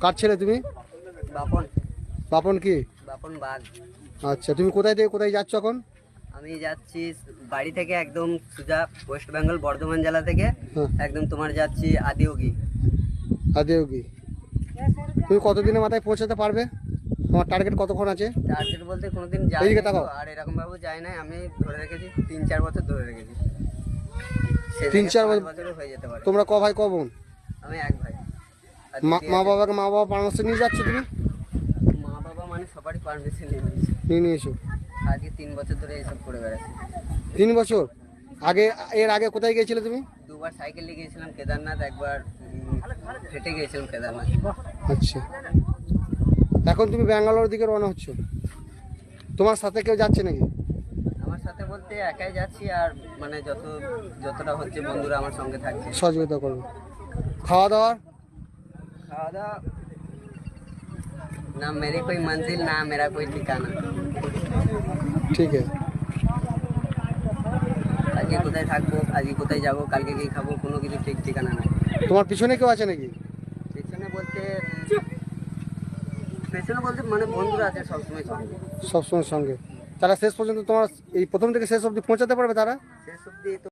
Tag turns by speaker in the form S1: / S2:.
S1: কার ছেলে তুমি?
S2: বাপন।
S1: বাপন কি?
S2: বাপন বাঘ।
S1: আচ্ছা, তুমি কোথায় থেকে কোথায় যাচ্ছ এখন?
S2: আমি যাচ্ছি বাড়ি থেকে একদম সোজা ওয়েস্ট বেঙ্গল বর্ধমান জেলা থেকে
S1: হ্যাঁ।
S2: একদম তোমার যাচ্ছি আদিয়োগী।
S1: আদিয়োগী। তুমি কতদিনের মাথায় পৌঁছাতে পারবে? তোমার টার্গেট কতক্ষণ আছে?
S2: টার্গেট বলতে কোনোদিন
S1: এইদিকে
S2: যাই
S1: তাকাও।
S2: আর এরকম ভাবে যাই নাই, আমি ধরে রেখেছি 3-4 বছর ধরে রেখেছি।
S1: 3-4
S2: বছরও হয়ে যেতে পারে।
S1: তোমরা ক ভাই ক বোন?
S2: আমি এক ভাই। আর দিদি
S1: মা
S2: আছে।
S1: বাবা পরামর্শ নিয়ে যাচ্ছ তুমি?
S2: মা বাবা মানে সবারই পারমিশন
S1: নিয়ে নিয়েছো?
S2: আজকে 3 বছর ধরে এইসব করে বেড়াচ্ছি।
S1: 3 বছর আগে? এর আগে কোথায় গিয়েছিলে তুমি?
S2: দুবার সাইকেল নিয়ে গিয়েছিলাম কেদারনাথ, একবার হেঁটে গিয়েছিলাম কেদারনাথ।
S1: আচ্ছা, এখন তুমি ব্যাঙ্গালোর দিকে রওনা হচ্ছ। তোমার সাথে কেউ যাচ্ছে নাকি?
S2: আমার সাথে বলতে একাই যাচ্ছি, আর মানে যতটা হচ্ছে বন্ধুরা আমার সঙ্গে থাকছে।
S1: সহযোগিতা করবে। খাওয়া দাওয়া?
S2: খাওয়া দাওয়া না মেরি কোই মঞ্জিল না মেরা কোই ঠিকানা।
S1: ঠিক আছে।
S2: আজকে কোথায় থাকবো, আজকে কোথায় যাবো, কালকে কি খাবো, কোনো কিছু ঠিক ঠিকানা নাই।
S1: তোমার পিছনে কেউ আছে নাকি?
S2: পেছনে বলতে মানে বন্ধুরা আছে সবসময় সঙ্গে।
S1: সবসময় সঙ্গে। তারা শেষ পর্যন্ত তোমার এই প্রথম থেকে শেষ অবধি পৌঁছাতে পারবে তারা?
S2: শেষ অব্দি তো